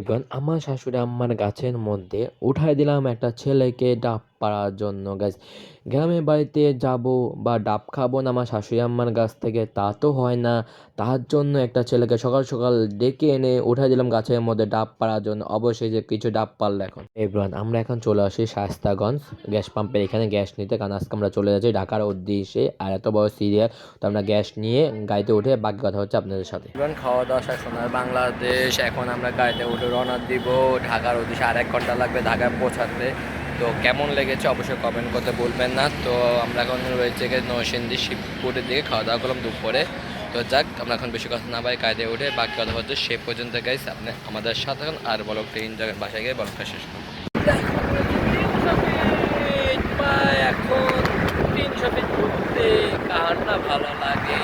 এবার আমার শাশুড়ি আম্মার গাছের মধ্যে উঠায় দিলাম একটা ছেলেকে ডাব পাড়ার জন্য গাছ। গ্রামের বাড়িতে যাব বা ডাব খাবো না আমার শাশুড়ি আম্মার গাছ থেকে, তা তো হয় না। তার জন্য একটা ছেলেকে সকাল সকাল ডেকে এনে উঠায় দিলাম গাছের মধ্যে ডাব পাড়ার জন্য। অবশ্যই যে কিছু ডাব পারলো এখন। এবার আমরা এখন চলে আসি শায়েস্তাগঞ্জ গ্যাস পাম্পের এখানে গ্যাস নিতে, কারণ আজকে আমরা চলে যাচ্ছি ঢাকার উদ্দেশ্যে। আর এত বড় সিরিয়াল, তো আমরা গ্যাস নিয়ে গাড়িতে উঠে বাকি কথা হচ্ছে আপনাদের সাথে। এখন খাওয়া দাওয়া শেষ সোনার বাংলাদেশ, এখন আমরা গাড়িতে উঠে রওনা দিব ঢাকার উদ্দেশ্যে। 1.5 ঘন্টা লাগবে ঢাকায় পৌঁছাতে। তো কেমন লেগেছে অবশ্যই কমেন্ট করতে বলবেন না। তো আমরা এখন রয়েছে নরসিংদী শিবপুরের দিকে, খাওয়া দাওয়া করলাম দুপুরে। তো যাক, আমরা এখন বেশি কথা না পাই, গাড়িতে উঠে বাকি কথা হচ্ছে সে পর্যন্ত গাইস আপনি আমাদের সাথে এখন। আর ব্লগটা এনজয় বাসায় গিয়ে ব্লগটা শেষ করুন। এখন 300 ফিট ঘুরতে কার না ভালো লাগে।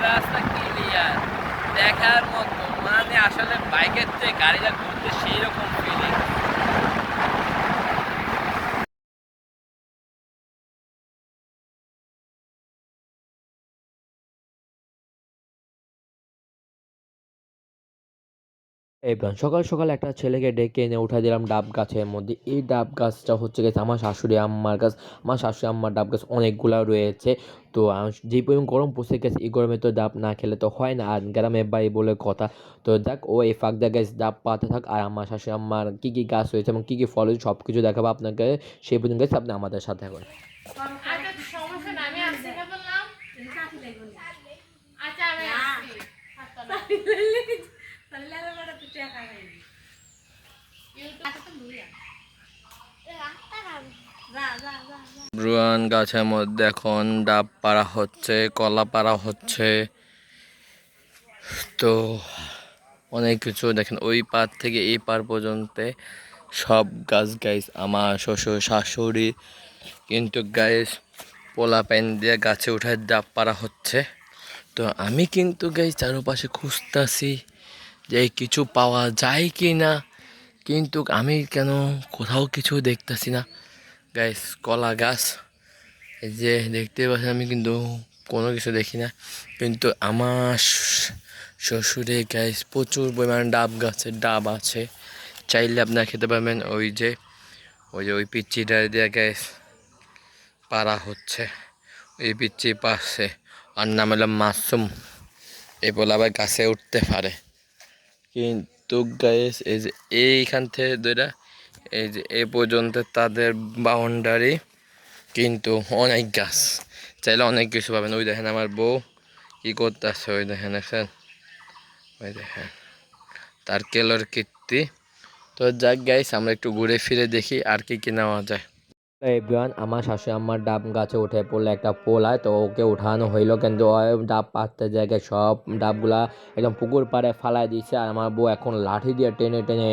রাস্তা ক্লিয়ার দেখার মতো, মানে আসলে বাইকের চেয়ে গাড়িটা ঘুরতে সেই রকম ফিলিং। এবার সকাল সকাল একটা ছেলেকে ডেকে এনে উঠাই দিলাম ডাব গাছের মধ্যে। এই ডাব গাছটা হচ্ছে গেছে আমার শাশুড়ি আম্মার গাছ। আমার শাশুড়ি আম্মার ডাব গাছ অনেকগুলা রয়েছে। তো যে পরিমাণ গরম পড়ছে গেছে, এই গরমে তো ডাব না খেলে তো হয় না, আর গ্রামের বাড়ি বলে কথা। তো দেখ ও এই ফাঁক দিয়ে গাছ ডাব পাতে থাক, আর আমার শাশুড়ি আম্মার কী কী গাছ রয়েছে এবং কী কী ফল হয়েছে সব কিছু দেখাবো আপনাকে। সেই পর্যন্ত গেছে আপনি আমাদের সাথে এখন। ব্রুয়ান গাছের মধ্যে এখন ডাব পাড়া হচ্ছে, কলা পাড়া হচ্ছে। তো অনেক কিছু দেখেন, ওই পার থেকে এই পার পর্যন্ত সব গাছ গাইস আমার শ্বশুর শাশুড়ি। কিন্তু গাইস পোলা প্যান দিয়ে গাছে উঠায় ডাব পাড়া হচ্ছে। তো আমি কিন্তু গাইস চারপাশে খুঁজতাছি যে কিছু পাওয়া যায় কি না, কিন্তু আমি কেন কোথাও কিছু দেখতেছি না গাইস। কলা গাছ এই যে দেখতে পাচ্ছেন, আমি কিন্তু কোনো কিছু দেখি না। কিন্তু আমার শ্বশুরে গাইস প্রচুর পরিমাণে ডাব গাছের ডাব আছে, চাইলে আপনারা খেতে পারবেন। ওই পিচ্চিটা দিয়ে গ্যাস পাড়া হচ্ছে, ওই পিচ্চি পাশে। আর নাম হলো মাসুম, এই বলে আবার গাছে উঠতে পারে। কিন্তু গ্যাস এই যে এইখান থেকে ধরে এই যে এ পর্যন্ত তাদের বাউন্ডারি, কিন্তু অনেক গাছ, চাইলে অনেক কিছু পাবেন। ওই দেখেন আমার বউ কি করতেছে, ওই দেখেন দেখেন, ওই দেখেন তার কেলোর কীর্তি। তো যাক গাইস, আমরা একটু ঘুরে ফিরে দেখি আর কি কি নেওয়া যায়। এভরিওয়ান, আমার শাশুড়ি আমার ডাব গাছে উঠে পড়লো একটা পোলায়, তো ওকে উঠানো হইলো, কিন্তু ডাব পাড়তে জায়গায় সব ডাবগুলা একদম পুকুর পাড়ে ফালাই দিচ্ছে। আর আমার বউ এখন লাঠি দিয়ে টেনে টেনে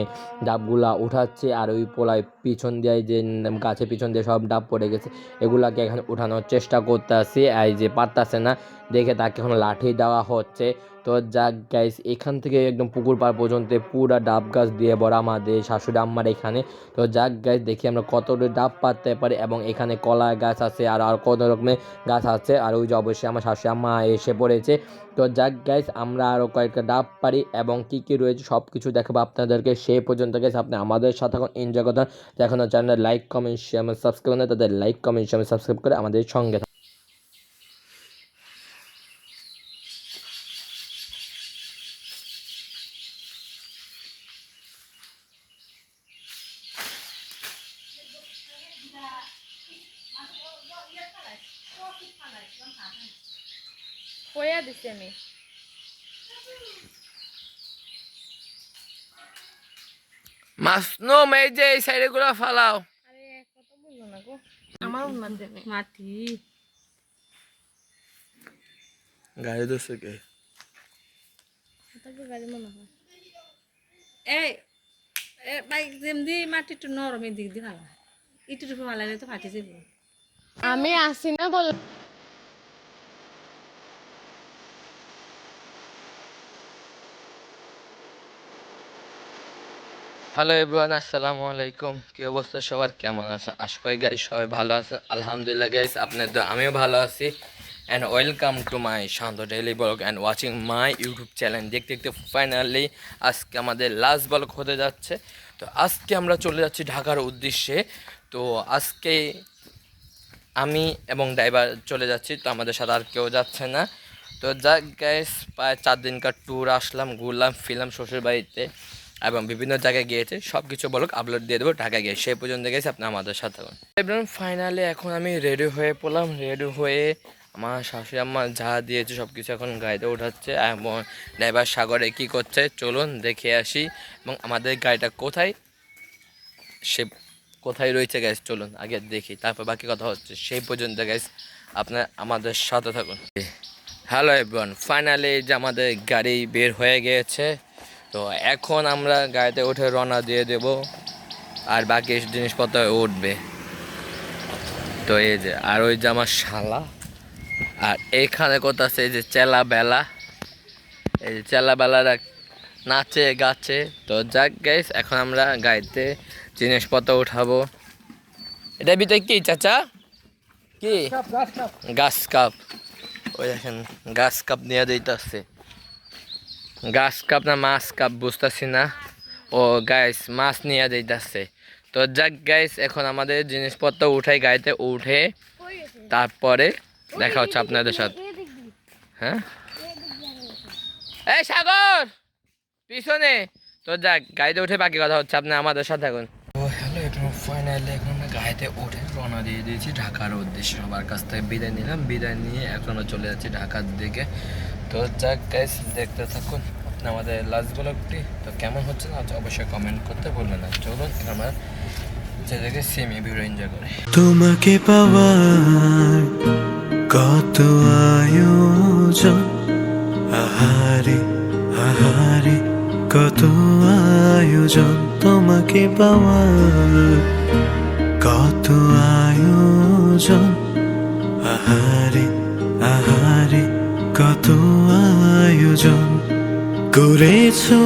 ডাবগুলা উঠাচ্ছে। আর ওই পোলায় পিছন দিয়ে যে গাছের পিছন দিয়ে সব ডাব পড়ে গেছে, এগুলাকে এখানে উঠানোর চেষ্টা করতেছি। এই যে পারতাছে না দেখে তাকে এখন লাঠি দেওয়া হচ্ছে। তো যাক গাইস, এখান থেকে একদম পুকুর পাড় পর্যন্ত পুরা ডাব গাছ দিয়ে ভরা আমাদের শাশুড়ি আম্মার এখানে। তো যাক গাইস, দেখি আমরা কতটা ডাব পারতে পারি। এবং এখানে কলা গাছ আছে, আর কত রকমের গাছ আছে। আর ওই যে অবশ্যই আমার শাশুড়ি আম্মা এসে পড়েছে। তো যাক গাইস, আমরা আরও কয়েকটা ডাব পারি এবং কী কী রয়েছে সব কিছু দেখাবো আপনাদেরকে। সেই পর্যন্ত গাইস আপনি আমাদের সাথে এখন এনজয় করতে। এখন channel like comment share subscribe করে তাদের লাইক কমেন্ট শেয়ার সাবস্ক্রাইব করে আমাদের সঙ্গে কইয়া দিছি আমি। মাসনুম, এই যে এই সাইডে গুলো ফালাও। আরে কত বললো না গো, আমার উন্নত দেবে মাটি। গাড়ি দোষে কে? তাকে গাড়ি মনে হয় এই বাইক যেমনি মাটি একটু নরম এদিক দিয়ে ফালা, ইটু টুকু ফালালে তো ফাটি যাবে। আমি আসি না বল। হ্যালো এভরিওয়ান, আসসালামু আলাইকুম। কি অবস্থা সবার, কেমন আছে? আশা করি গাইস সবাই ভালো আছে। আলহামদুলিল্লাহ গাইস, আপনার তো আমিও ভালো আছি। And welcome to my Shanto daily blog and watching my YouTube channel. দেখতে দেখতে ফাইনালি আজকে আমাদের লাস্ট ব্লগ হতে যাচ্ছে। তো আজকে আমরা চলে যাচ্ছি ঢাকার উদ্দেশ্যে। তো আজকে আমি এবং ড্রাইভার চলে যাচ্ছি, তো আমাদের সাথে আর কেউ যাচ্ছে না। তো যাক গাইস, প্রায় 4 দিনকার ট্যুর আসলাম, ঘুরলাম ফিরলাম শ্বশুর বাড়িতে এবং বিভিন্ন জায়গায় গিয়েছে। সব কিছু বলুক আপলোড দিয়ে দেবো ঢাকা গিয়ে। সেই পর্যন্ত গেছে আপনি আমাদের সাথে এবং ফাইনালি এখন আমি রেডি হয়ে পড়লাম। রেডি হয়ে আমার শাশুড়ি আম্মা যা দিয়েছে সব কিছু এখন গাড়িতে উঠাচ্ছে এবং ড্রাইভার সাগরে কী করছে চলুন দেখে আসি। এবং আমাদের গাড়িটা কোথায় সে কোথায় রয়েছে গ্যাস চলুন আগে দেখি, তারপর বাকি কথা হচ্ছে। সেই পর্যন্ত গ্যাস আপনার আমাদের সাথে থাকুন। হ্যালো এভরিওয়ান, ফাইনালি যে আমাদের গাড়ি বের হয়ে গিয়েছে। তো এখন আমরা গাড়িতে উঠে রওনা দিয়ে দেব, আর বাকি জিনিসপত্র উঠবে। তো এই যে আর ওই যে আমার শালা, আর এইখানে কোথাও আছে এই যে চেলা বেলা, এই যে চেলা বেলারা নাচে গাছে। তো যাক গাইস, এখন আমরা গাড়িতে জিনিসপত্র উঠাবো। এটা ভিতরে কি চাচা, কি গাছ কাপ? ওই দেখেন গাছ কাপ নিয়ে দিতেছে। গাছ কাপ না মাছ কাপ বুঝতেছি না। ও গাইস মাছ নিয়ে দিতেছে। তো যাক গাইস, এখন আমাদের জিনিসপত্র উঠাই গাড়িতে উঠে তারপরে দেখা হচ্ছে আপনাদের সাথে। হ্যাঁ এই সাগর পিছনে। তো যাক গাড়িতে উঠে বাকি কথা হচ্ছে, আপনি আমাদের সাথে এখন। তো হ্যালো এখন ফাইনালি এখন আমরা গাড়িতে উঠে রওনা দিয়ে দিয়েছি ঢাকার উদ্দেশ্যে। সবার কাছ থেকে বিদায় নিলাম, বিদায় নিয়ে এখনও চলে যাচ্ছি ঢাকার দিকে। তো যাক গাইস, দেখতে থাকুন আপনি আমাদের লাস্ট ব্লগটি। তো কেমন হচ্ছে না অবশ্যই কমেন্ট করতে ভুলবেন না। চলুন আমরা যে জায়গায় সেমি ভিডিও এনজয় করি। তোমাকে পাওয়ার কত আয়োজন, আহারে আহারে কত আয়োজন। তোমাকে পাওয়ার কত আয়োজন, আহারে আহারে কত আয়োজন। করেছো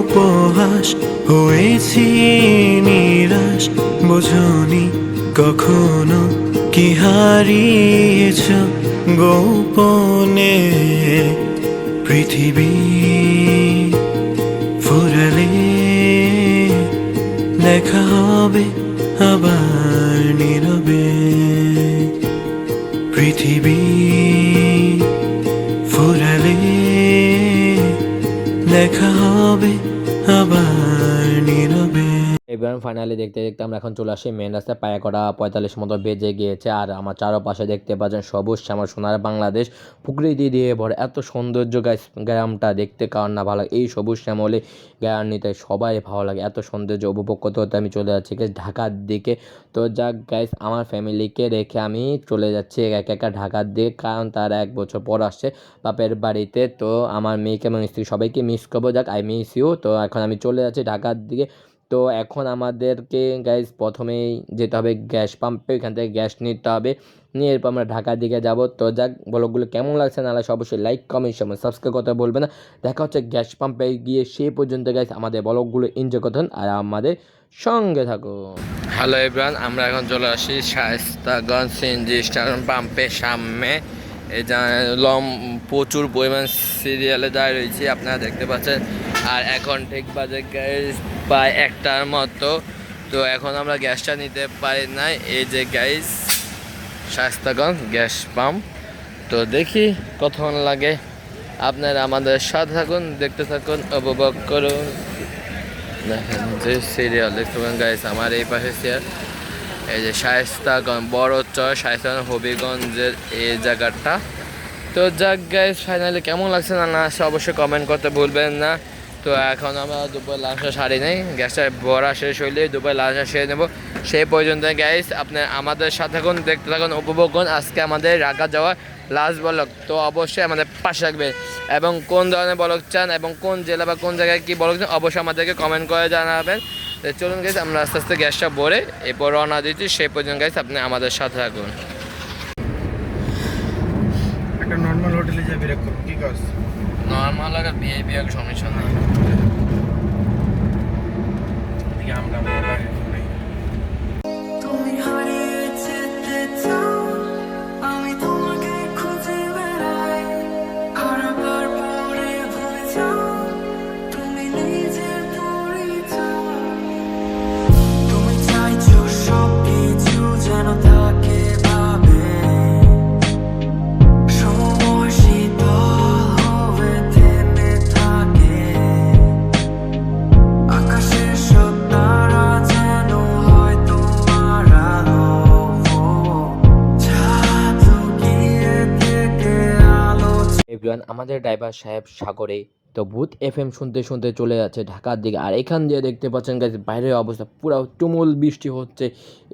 উপহাস, হয়েছি নিরাশ, বোঝনি কখনো কি হারিয়েছ গোপনে। পৃথিবী ফুরালে দেখা হবে আবার নীরবে। পৃথিবী ফুরালে দেখা হবে আবার নীরবে। এবার ফাইনালি দেখতে দেখতে আমরা এখন চলে আসি মেন রাস্তায়। পায়ে করা 45 মতো বেজে গিয়েছে। আর আমার চারপাশে দেখতে পাচ্ছেন সবুজ শ্যামল সোনার বাংলাদেশ, প্রকৃতি দিয়ে ভরে। এত সৌন্দর্য গ্রামটা দেখতে কার না ভালো লাগে। এই সবুজ শ্যামলে গ্রাম নিতে সবাই ভালো লাগে। এত সৌন্দর্য উপভোগ করতে করতে আমি চলে যাচ্ছি ঢাকার দিকে। তো যাক গাইস, আমার ফ্যামিলিকে রেখে আমি চলে যাচ্ছি একা একা ঢাকার দিকে, কারণ তার 1 বছর পর আসছে বাপের বাড়িতে। তো আমার মেয়েকে এবং স্ত্রী সবাইকে মিস করবো। যাক আই মিস ইউ। তো এখন আমি চলে যাচ্ছি ঢাকার দিকে। তো এখন আমাদেরকে গাইজ প্রথমেই যেতে হবে গ্যাস পাম্পে, ওইখান থেকে গ্যাস নিতে হবে, নিয়ে এরপর আমরা ঢাকার দিকে যাব। তো যাক ব্লগগুলো কেমন লাগছে না লাগছে অবশ্যই লাইক কমেন্ট সাবস্ক্রাইব করতে বলবে না। দেখা হচ্ছে গ্যাস পাম্পে গিয়ে। সেই পর্যন্ত গাইজ আমাদের ব্লগগুলো এনজয় করতে হন আর আমাদের সঙ্গে থাকো। হ্যালো এভরিওয়ান, আমরা এখন চলে আসি শায়েস্তাগঞ্জ সিএনজি স্টেশন পাম্পের সামনে। এই যা প্রচুর পরিমাণ সিরিয়ালে দাঁড়িয়ে রয়েছে আপনারা দেখতে পাচ্ছেন। আর এখন ঠিক বাজে গ্যাস প্রায় 1টার মতো। তো এখন আমরা গ্যাসটা নিতে পারি না। এই যে গ্যাস শায়েস্তাগঞ্জ গ্যাস পাম্প। তো দেখি কতক্ষণ লাগে। আপনারা আমাদের সাথে থাকুন, দেখতে থাকুন, উপভোগ করুন। দেখেন যে সিরিয়াল দেখতে পাবেন গাইস, আমার এই পাশে সিরিয়াল। এই যে শায়েস্তাগঞ্জ বড় চর শায়েস্তাগঞ্জ হবিগঞ্জের এই জায়গাটা। তো যাক গাইস, ফাইনালি কেমন লাগছে না না আসে অবশ্যই কমেন্ট করতে ভুলবেন না। তো এখন আমরা দুপুরে লাঞ্চটা সারি নেই, গ্যাসটা ভরা শেষ হইলে দুপুরে লাঞ্চটা সেরে নেবো। সেই পর্যন্ত গাইস আপনি আমাদের সাথে থাকুন, দেখতে থাকুন, উপভোগ করুন আজকে আমাদের ঢাকা যাওয়ার লাস্ট ব্লগ। তো অবশ্যই আমাদের পাশে রাখবেন এবং কোন ধরনের ব্লগ চান এবং কোন জেলা বা কোন জায়গায় কী ব্লগ চান অবশ্যই আমাদেরকে কমেন্ট করে জানাবেন। তো চলুন গাইস, আমরা আস্তে আস্তে গ্যাসটা ভরে এরপর রওনা দিচ্ছি। সেই পর্যন্ত গাইস আপনি আমাদের সাথে থাকুন। একটা নর্মাল হোটেলে যাবি এরকম কি কাজ? নর্মাল আর ভিআইপি এক সমস্যা নেই। এভরিওয়ান, আমাদের ড্রাইভার সাহেব সাগরে তো ভূত এফএম শুনতে শুনতে চলে যাচ্ছে ঢাকার দিকে। আর এখান দিয়ে দেখতে পাচ্ছেন গাইস বাইরের অবস্থা পুরো তুমুল বৃষ্টি হচ্ছে।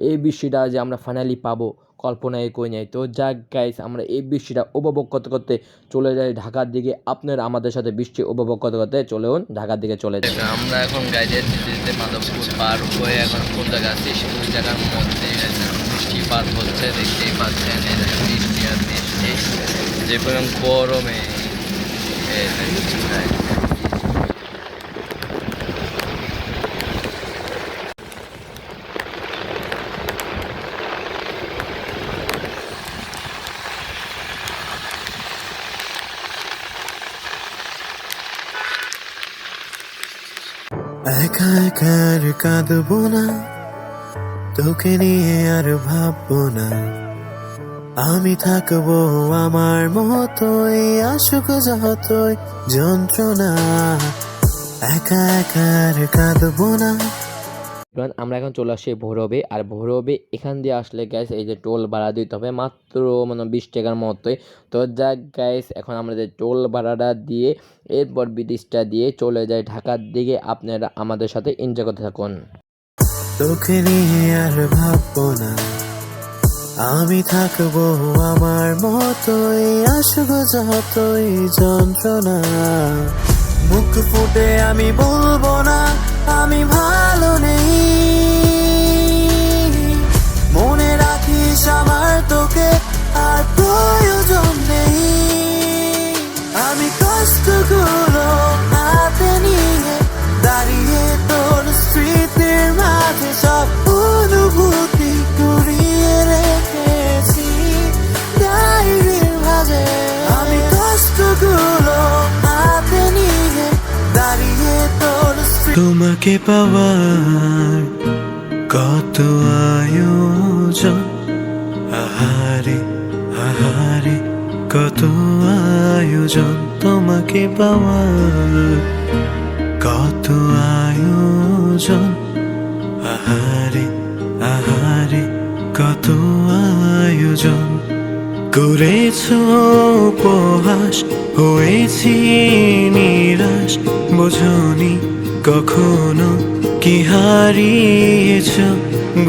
এই বৃষ্টিটা যে আমরা ফাইনালি পাবো কল্পনায় কই নাই। তো যাক গাইস, আমরা এই বৃষ্টিটা উপভোগ করতে করতে চলে যাই ঢাকার দিকে। আপনারা আমাদের সাথে বৃষ্টি উপভোগ করতে করতে চলুন ঢাকার দিকে চলে যাই। আমরা এখন গাইডের দিতে মাধবপুর পার হয়ে এখন কোন জায়গা আছি সেই জায়গার মধ্যে বৃষ্টি পার হচ্ছে, দেখতেই পাচ্ছেন। এই দেখেন বৃষ্টি আর বৃষ্টি, যে পরিমাণ গরমে একা একা আর কাঁদবো না, তোকে নিয়ে আর ভাববো না, আমি থাকবো আমার মতোই, আসুক যতই যন্ত্রণা। একা একা আর কাঁদবো না। আমরা এখন চলে আসছি ভৈরবে। আর ভৈরবে এখান দিয়ে আসলে গ্যাস এই যে টোল ভাড়া দিতে হবে মাত্র 20 টাকার মতোই। তো যাক গ্যাস, এখন আমরা যে টোল ভাড়াটা দিয়ে এরপর ব্রিটিশটা দিয়ে চলে যাই ঢাকার দিকে। আপনারা আমাদের সাথে এনজয় করতে থাকুন। তোকে নিয়ে আর ভাববো না, আমি থাকবো আমার মতোই, আসুক যতই যন্ত্রণা। মুখ ফুটে আমি বলবো না আমি ভালো নেই, মনে রাখিস আমার তোকে আর প্রয়োজন নেই। আমি কষ্টগুলো হাতে নিয়ে দাঁড়িয়ে তোর স্মৃতির মাঝে সব অনুভূতি কুড়িয়ে রেখেছি ডায়েরির ভাঁজে। আমি কষ্টগুলো হাতে নিয়ে দাঁড়িয়ে তোর তোমাকে পাওয়ার কত আয়োজন, আহারে আহারে কত আয়োজন, তোমাকে পাওয়ার কত আয়োজন, আহারে আহারে কত আয়োজন। করেছো উপহাস হয়েছি নিরাশ, বোঝনি কখনো কি হারিয়েছ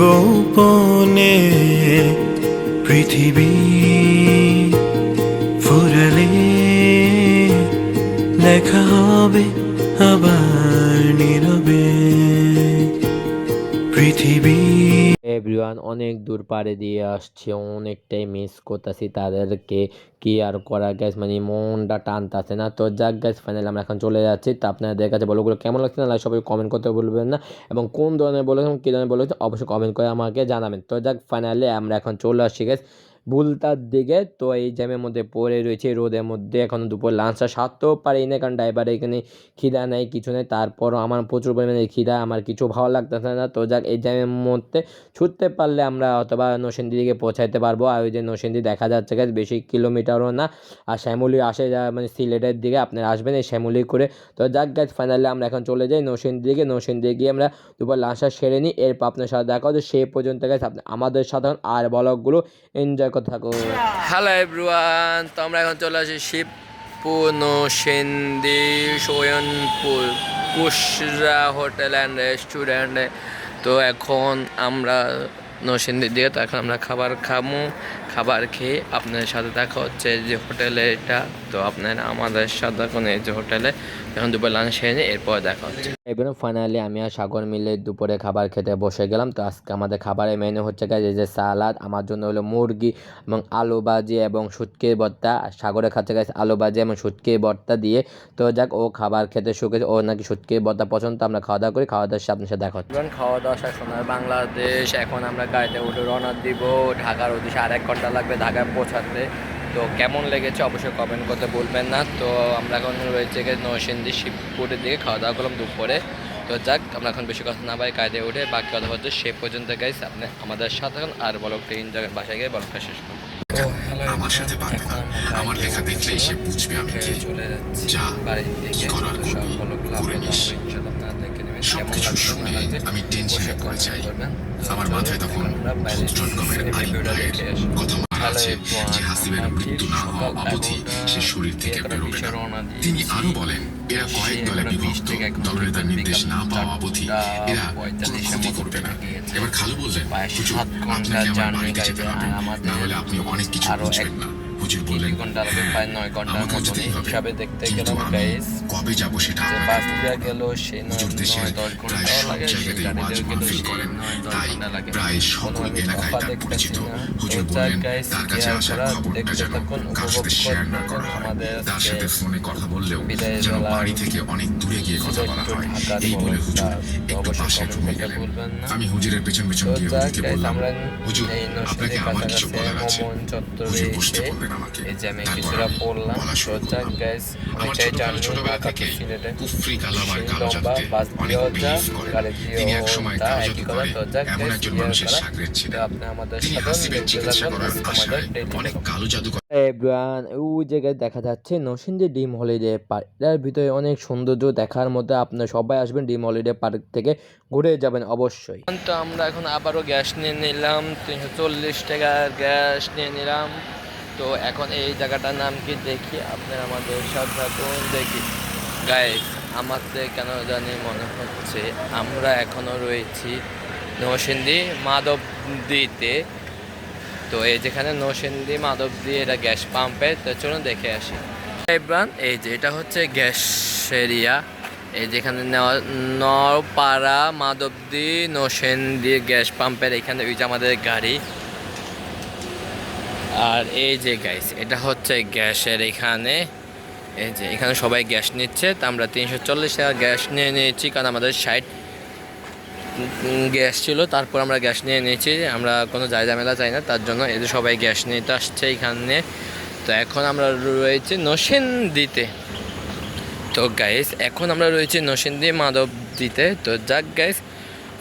গোপনে। পৃথিবী ফুরালে দেখা হবে আবার নীরবে। পৃথিবী এভরিওয়ান, অনেক দূর পাড়ে দিয়ে আসছে, অনেকটাই মিস করতেছি তাদেরকে। কি আর করা গ্যাস, মানে মনটা টানতেছে না। তো যাক গ্যাস, ফাইনালি আমরা এখন চলে যাচ্ছি। তো আপনাদের কাছে বলোগুলো কেমন লাগছে না সবাই কমেন্ট করতে বলবেন না, এবং কোন ধরনের বলেছেন কী ধরনের বলেছেন অবশ্যই কমেন্ট করে আমাকে জানাবেন। তো যাক, ফাইনালি আমরা এখন চলে আসছি গ্যাস বুলতার দিকে। তো এই জ্যামের মধ্যে পড়ে রয়েছে রোদের মধ্যে, এখন দুপুর লাঞ্চটা সারতেও পারি না কারণ ড্রাইভার এখানে খিদা নেই কিছু নেই। তারপরও আমার প্রচুর পরিমাণে খিদা, আমার কিছু ভালো লাগতেছে না। তো যাক, এই জ্যামের মধ্যে ছুটতে পারলে আমরা অথবা নরসিংদী দিকে পৌঁছাইতে পারবো। আর ওই যে নরসিংদী দেখা যাচ্ছে গাছ বেশি কিলোমিটারও না। আর শ্যামলী আসে যা মানে সিলেটের দিকে আপনারা আসবেন এই শ্যামলী করে। তো যাক গাছ, ফাইনালি আমরা এখন চলে যাই নরসিংদী দিকে। নরসিংদী গিয়ে আমরা দুপুর লাঞ্চটা সেরে নিই, এরপর আপনার সাথে দেখা হচ্ছে। সেই পর্যন্ত গাছ আপনি আমাদের সাধারণ আর ব্লগগুলো এনজয় করতে থাকো। হ্যালো এভরিওয়ান, তো আমরা এখন চলে আসি শিবপুর নরসিংদী সৈয়দপুর কুশরা হোটেল অ্যান্ড রেস্টুরেন্টে। তো এখন আমরা নরসিংদীর দিকে, তো এখন আমরা খাবার খাবো। খাবার খেয়ে আপনাদের সাথে দেখা হচ্ছে যে হোটেলে এটা। তো আপনারা আমাদের সাথে এখন এই যে হোটেলে এখন দুপুর লাঞ্চ সেরে নিই, এরপর দেখা হচ্ছে। এবার ফাইনালি আমি আর সাগর মিলে দুপুরে খাবার খেতে বসে গেলাম। তো আজকে আমাদের খাবারের মেনু হচ্ছে গাইস এই যে সালাদ, আমার জন্য হলো মুরগি এবং আলু ভাজি এবং শুটকির ভর্তা। সাগরে খাচ্ছে গাইস আলু ভাজি এবং শুটকির ভর্তা দিয়ে। তো যাক, ও খাবার খেতে শুকেছে, ও নাকি শুটকির ভর্তা পছন্দ। আমরা খাওয়া দাওয়া করি, খাওয়া দাওয়া শেষে আপনার সাথে দেখা হচ্ছে। খাওয়া দাওয়া শেষ সোনার বাংলাদেশ। এখন আমরা গাড়িতে উঠে রওনা দিব ঢাকার উদ্দেশ্যে। 1.5 ঘন্টা লাগবে ঢাকায় পৌঁছাতে। তো কেমন লেগেছে অবশ্যই কমেন্ট করতে বলবেন না। তো আমরা এখন রয়েছে নরসিংদী শিবপুরের দিকে, খাওয়া দাওয়া করলাম দুপুরে। তো যাক, আমরা এখন বেশি কথা না পাই কাজে উঠে বাকি কথা হচ্ছে সে পর্যন্ত গাইস আপনি আমাদের সাথে আর ব্লগটা এনজয় বাসায় গিয়ে ব্লগটা শেষ করুন। আমার সাথে পারবে না, আমার লেখা দেখলেই সে বুঝবে আমি কে। চলে যাচ্ছি যা বাড়ির দিকে। করার করবি, করে নিস। সবকিছু শুনে আমি টেনশনে পড়ে যাই। আমার মাথায় তখন ভূত.com-এর আরিফ ভাইয়ের কথা আছে যে হাসিবের মৃত্যু না হওয়া অবধি সে শরীর থেকে বেরোবে না। তিনি আরো বলেন, এরা কয়েক দলে বিভক্ত, দলনেতার নির্দেশ না পাওয়া অবধি এরা কোনো ক্ষতি করবে না। এবার খালু বললেন, হুজুর আপনাকে আমার বাড়িতে যেতে হবে, না হলে আপনি অনেক কিছু বুঝবেন না। হুজুর বললেন, প্রায় 9 ঘন্টার আমাকেও মতো যেতেই হবে, হিসাবে দেখতে কিন্তু গেলাম আমি গাইস, কবে যাবো সেটা যে আপনাকে বাস বলবো। দেওয়া গেল সে হুজুর দেশের 9-10 প্রায় ঘন্টাও সব লাগে, জায়গাতেই গাড়ি ওয়াজ দেওয়া গেল মাহফিল সে করেন, 9-10 তাই ঘন্টা লাগে। প্রায় সকল আমি এলাকায় তফা তার দেখতেছি পরিচিত। না। হুজুর তো বললেন, গাইস তার কাছে শেয়ার আসার করা খবরটা দেখতে যেন থাকুন, কার উপভোগ সাথে শেয়ার না করতে করা হয়। আমাদের তার সাথে ফোনে কথা বললেও বিদায়ের যেন বেলা বাড়ি থেকে অনেক দূরে গিয়ে কথা বলা হয়। ঢাকার এই বলে হুজুর বলকটা একটু পাশে অবশ্যই রুমে কমেন্ট করতে গেলেন। ভুলবেন না। আমি হুজুরের পেছন পেছন তো গিয়ে যাক হুজুরকে গাইস, বললাম, আমরা হুজুর এই আপনাকে নরসিংদীর আমার কিছু কাছাকাছি বলার আছে। মোমন চত্বরে হুজুর বসতে এসে বললেন আমাকে। এই যে আমি তারপর কিছুটা আমি পড়লাম। বলা তো শুরু যাক করলাম। গাইস, আমার অনেকটাই ছোটবেলা জার্নি থেকে সিলেটে কুফরি কালাম আর সেই কালো লম্বা, জাদুতে বাস অনেক দিয়েও যা, বিলিভ করেন। গাড়ি তিনি দিয়েও এক সময় তা, কালো একই জাদু কথা। করে তো যাক এমন গাইস, একজন ক্লিয়ার মানুষের করা। সাগরেদ তো ছিলেন। আপনি আমাদের তিনি সাথে হাসিবের দেখতে চিকিৎসা থাকুন করার আমাদের আশায় ডেইলি অনেক কালো জাদু এভরিওয়ান, ওই জায়গায় দেখা যাচ্ছে নরসিংদী ড্রিম হলিডে পার্ক। এটার ভিতরে অনেক সৌন্দর্য দেখার মধ্যে আপনারা সবাই আসবেন, ড্রিম হলিডে পার্ক থেকে ঘুরে যাবেন অবশ্যই। তো আমরা এখন আবারও গ্যাস নিয়ে নিলাম, 340 টাকার গ্যাস নিয়ে নিলাম। তো এখন এই জায়গাটার নাম কি দেখি, আপনারা আমাদের সাথে থাকুন। দেখি গাইস, আমাদের কেন জানি মনে হচ্ছে আমরা এখনও রয়েছি নরসিংদী মাধবদীতে। তো এই যেখানে নরসিংদী মাধবদী এটা গ্যাস পাম্পে, তো চলুন দেখে আসি। এবার এই যে এটা হচ্ছে গ্যাস এরিয়া, এই যেখানে নপাড়া মাধবদী নরসিংদী গ্যাস পাম্পের এখানে ওই যে আমাদের গাড়ি। আর এই যে গাইস, এটা হচ্ছে গ্যাসের এখানে, এই যে এখানে সবাই গ্যাস নিচ্ছে। তো আমরা 340 টাকা গ্যাস নিয়ে নিয়েছি, কারণ আমাদের 60 গ্যাস ছিল। তারপর আমরা গ্যাস নিয়ে নিয়েছি, আমরা কোনো ঝামেলা চাই না, তার জন্য এদের সবাই গ্যাস নিতে আসছে এখানে। তো এখন আমরা রয়েছি নরসিংদীতে। তো গাইস, এখন আমরা রয়েছি নরসিংদী মাধবদীতে। তো যাক গাইস,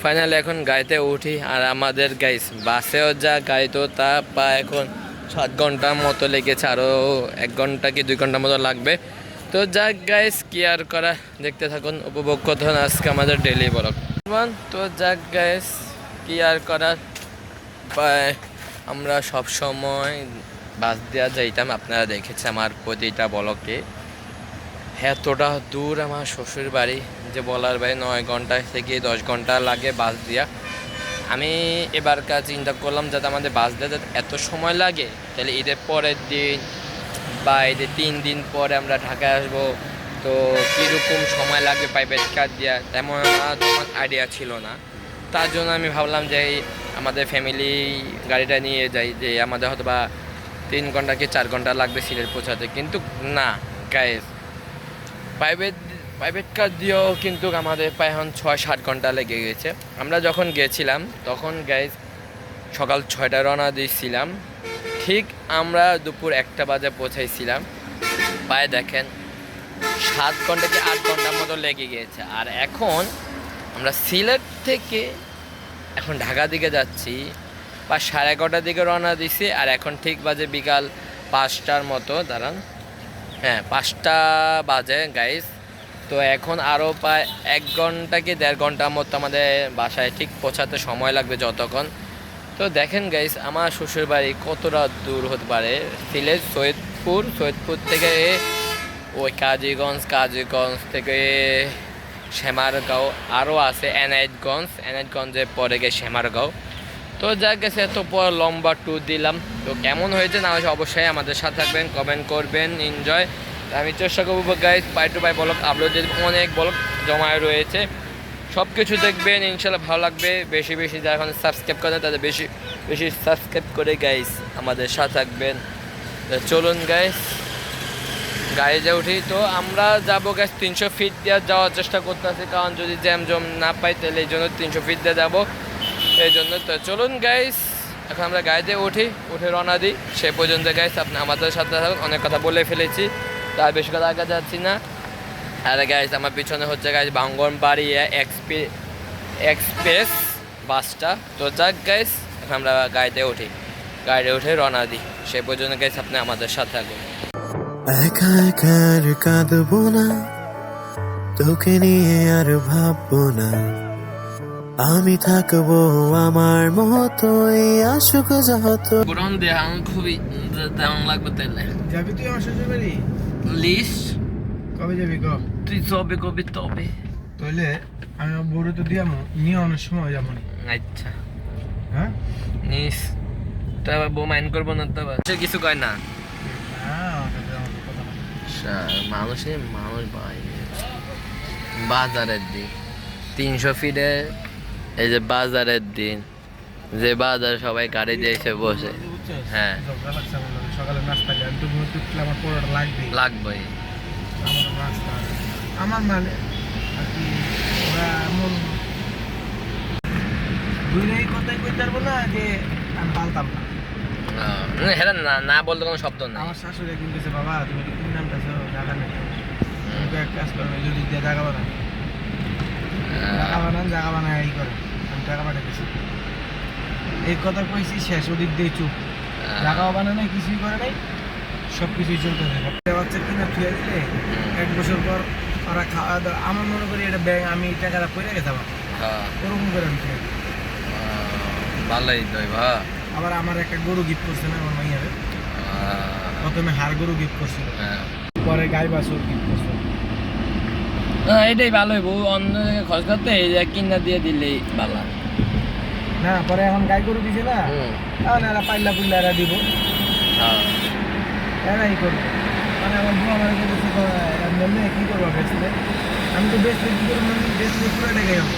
ফাইনালি এখন গাড়িতে উঠি। আর আমাদের গাইস বাসেও যা গাড়িতেও তা, প্রায় এখন 7 ঘন্টার মতো লেগেছে, আরও 1 ঘন্টা কি 2 ঘন্টার মতো লাগবে। তো যাক গাইস, কি আর করা, দেখতে থাকুন, উপভোগ করতে হন আজকে আমাদের ডেইলি ব্লগ। তো যাক গাইস, কি আর করার, আমরা সব সময় বাস দেওয়া যাইতাম, আপনারা দেখেছে আমার প্রতিটা ব্লকে। এতটা দূর আমার শ্বশুর বাড়ি যে বলার বাইরে, 9 ঘন্টা থেকে 10 ঘন্টা লাগে বাস দিয়া। আমি এবার চিন্তা করলাম যাতে আমাদের বাস দেওয়া এত সময় লাগে, তাহলে ঈদের পরের দিন বা ঈদের 3 দিন পরে আমরা ঢাকায় আসবো, তো কীরকম সময় লাগবে প্রাইভেট কার দেওয়া, তেমন আমার তখন আইডিয়া ছিল না। তার জন্য আমি ভাবলাম যে আমাদের ফ্যামিলি গাড়িটা নিয়ে যাই, যে আমাদের হয়তো বা 3 ঘন্টা কি 4 ঘন্টা লাগবে সিলেট পৌঁছাতে। কিন্তু না গাইস, প্রাইভেট কার দিয়েও কিন্তু আমাদের প্রায় এখন 6-7 ঘন্টা লেগে গেছে। আমরা যখন গেছিলাম তখন গাইস সকাল 6টায় রওনা দিয়েছিলাম, ঠিক আমরা দুপুর 1টা বাজে পৌঁছাইছিলাম। প্রায় দেখেন 7 ঘন্টা কি 8 ঘন্টার মতো লেগে গিয়েছে। আর এখন আমরা সিলেট থেকে এখন ঢাকা দিকে যাচ্ছি, বা 11:30টার দিকে রওনা দিছি। আর এখন ঠিক বাজে বিকাল 5টার মতো, দাঁড়ান, হ্যাঁ 5টা বাজে গাইস। তো এখন আরও প্রায় 1 ঘন্টা কি 1.5 ঘন্টার মতো আমাদের বাসায় ঠিক পৌঁছাতে সময় লাগবে যতক্ষণ। তো দেখেন গাইস, আমার শ্বশুর বাড়ি কতটা দূর হতে পারে, সিলেট সৈয়দপুর থেকে ওই কাজীগঞ্জ থেকে শ্যামারগাঁও, আরও আছে এনায়েতগঞ্জের পরে গিয়ে শ্যামারগাঁও। তো যা গেছে, এত পর লম্বা ট্যুর দিলাম। তো কেমন হয়েছে না হয়েছে অবশ্যই আমাদের সাথে থাকবেন, কমেন্ট করবেন, এনজয়। আমি চেষ্টা করবো গাইস পাই টু পাই ব্লগ আপলোড দিতে, অনেক ব্লগ জমায় রয়েছে, সব কিছু দেখবেন, ইনশাল্লাহ ভালো লাগবে। বেশি যারা এখন সাবস্ক্রাইব করেন তাদের বেশি সাবস্ক্রাইব করে গাইস আমাদের সাথে থাকবেন। তো চলুন গাইস, গাড়িতে উঠি। তো আমরা যাবো গাইস 300 ফিট দিয়ে যাওয়ার চেষ্টা করতেছি, কারণ যদি জ্যাম না পাই তাহলে এই জন্য 300 ফিট দিয়ে যাবো, এই জন্য। তো চলুন গাইস, এখন আমরা গাড়িতে উঠে রওনা দিই। সে পর্যন্ত গাইস আপনি আমাদের সাথে থাকুন, অনেক কথা বলে ফেলেছি, তার বেশি কথা আগে যাচ্ছি না। আর গাইস আমার পিছনে হচ্ছে গাইস বাঙ্গনবাড়ি এক্সপ্রেস বাসটা। তো যাক গাইস, এখন আমরা গাড়িতে উঠে রওনা দিই। সে পর্যন্ত গাইস আপনি আমাদের সাথে থাকুন। একা একা আর কাঁদবো না, তোকে নিয়ে আর ভাববো না, আমি থাকবো আমার মতোই আসুক যত। গ্রহণ দিয়ে আমার খুবই দাম লাগবে তাইলে যাবি তুই আমার শ্বশুর বাড়ি? লিস্ট কবে যাবি ক? তুই যবে কবি তবে তাহলে আমি বড় তো দিয়ামো নিয়ে অনেক সময় যাবো না। আচ্ছা হ্যাঁ নিস তো আবার বউ মাইন্ড করবো না তো আবার সে কিছু কয় না মানুষের মানুষ ভাই বাজারের দিন 300 ফিটে এই যে বাজারের দিন যে বাজার সবাই গাড়ি দিয়ে এসে বসে হ্যাঁ সকালে নাস্তা খাই আমি তো ঘুরতে উঠলে আমার পরোটা লাগবেই। লাগবেই আমার নাস্তা আমার মানে আর কি ওরা এমন দুইটাই কথাই কইতে পারবো না যে আমি পালতাম না। হ্যাঁ না না বলতে কোনো শব্দ নাই আমার শাশুড়ি একদিন বলছে বাবা তুমি কি কোন নামটা জায়গা নেই তুমি এক কাজ করবে যদি দিয়ে জায়গা বানান জায়গা বানায় এই করে আমি টাকা পাঠিয়ে দিচ্ছি এই কথা কইছি শেষ ওদিক দিয়ে চুপ জায়গাও বানায় নাই কিছুই করে নাই সব কিছুই চলতে থাকে বাচ্চা কিনা থুয়ে দিলে 1 বছর পর ওরা খাওয়া দাওয়া আমার মনে করি এটা ব্যাংক আমি টাকাটা পড়ে গেছে আমার ওরকম করে আমি থুয়ে দিই। ভালোই তো ভা আবার আমার একটা গরু গিফট করছে না আমার মাইয়ারে প্রথমে হাড় গরু গিফট করছিল পরে গাই বাছুর গিফট করছে। এটাই ভালো হইব অন্য জায়গায় খরচ করতে এই যে কিনা দিয়ে দিলেই ভালো না পরে এখন গাই গরু দিছে না এখন এরা পাইলা পুল্লা এরা দিব এরাই করবে মানে আমার বউ আমার বলছে কি করবো বেচলে আমি তো বেচলে কি করবো বেচলে পুরো ডেকে যাবো।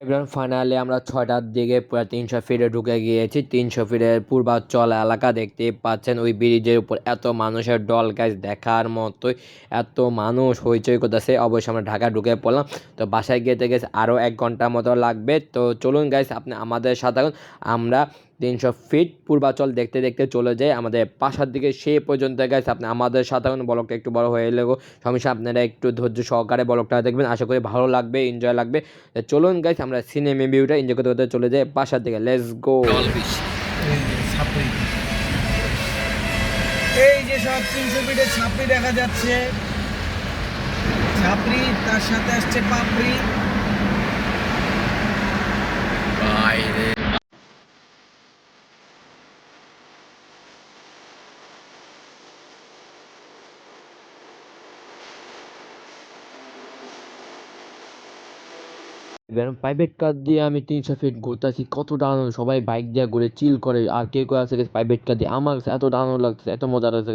এবার ফাইনালি আমরা 6টার দিকে পুরো 300 ফিটে ঢুকে গিয়েছি 300 ফিটের পূর্বাঞ্চল এলাকা দেখতে পাচ্ছেন ওই ব্রিজের উপর এত মানুষের ডল গাছ দেখার মতোই এত মানুষ হইচই করতেছে অবশ্যই আমরা ঢাকা ঢুকে পড়লাম তো বাসায় গিয়ে গেছে আরও 1 ঘন্টার মতো লাগবে তো চলুন গাইস আপনি আমাদের সাথে থাকুন আমরা 300 ফিট পূর্বাঞ্চল দেখতে দেখতে চলে যাই আমাদের পাশার দিকে সেই পর্যন্ত গাইস আপনি আমাদের সাথে ব্লগটা একটু বড় হয়ে এলেও সমস্যা আপনারা একটু ধৈর্য সহকারে ব্লগটা দেখবেন আশা করি ভালো লাগবে এনজয় লাগবে চলুন গাইস আমরা সিনেমা ভিউটা এনজয় করতে করতে চলে যাই পাশার দিকে লেটস গো। এই যে সব 300 ফিটের ছাপড়ি দেখা যাচ্ছে ছাপড়ি তার সাথে আসছে পাপড়ি প্রাইভেট কার দিয়ে আমি 300 ফিট ঘুরতেছি কত ডানো সবাই বাইক দিয়ে ঘুরে চিল করে আর কেউ কেউ আছে প্রাইভেট কার দিয়ে আমার কাছে এত ডানো লাগছে এত মজা লাগছে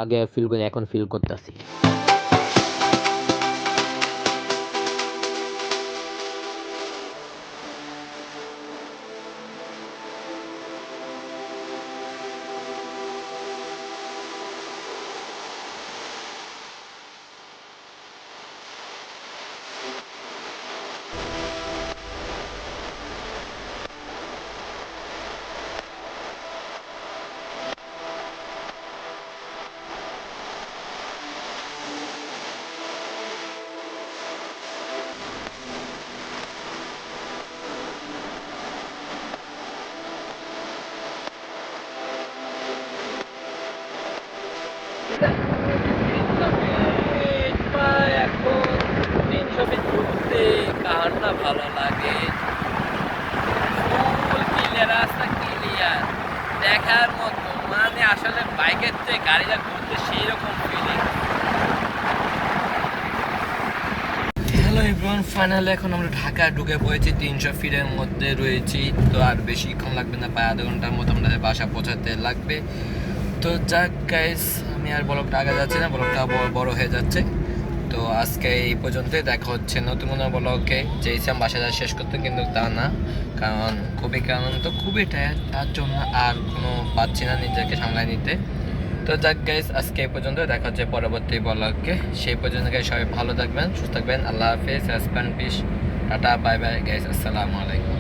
আগে ফিল করি এখন ফিল করতেছি। কারটা ভালো লাগে রাস্তা ক্লিয়ার দেখার মতো মানে আসলে বাইকের চেয়ে গাড়িটা ঘুরতে সেই রকম ফিলিং। হ্যালো এভরিওয়ান ফাইনালি এখন আমরা ঢাকা ঢুকে পড়েছি 300 ফিটের মধ্যে রয়েছি তো আর বেশিক্ষণ লাগবে না প্রায় 1/2 ঘন্টার মতো আমাদের বাসা পৌঁছাতে লাগবে তো যাক গাইস আমি আর ব্লগটা আগে যাচ্ছি না ব্লগটা বড় হয়ে যাচ্ছে তো আজকে এই পর্যন্তই দেখা হচ্ছে নতুন কোনো ব্লগে চেয়েছিলাম বাসাটা শেষ করতে কিন্তু তা না কারণ খুবই ক্লান্ত খুবই টায়ার্ড তার জন্য আর কোনো পাচ্ছি না নিজেকে সামলায় নিতে তো যাক গাইস আজকে এই পর্যন্ত দেখা হচ্ছে পরবর্তী ব্লগে সেই পর্যন্ত গাইস সবাই ভালো থাকবেন সুস্থ থাকবেন আল্লাহ হাফেজ husband piece tata bye bye guys আসসালামু আলাইকুম।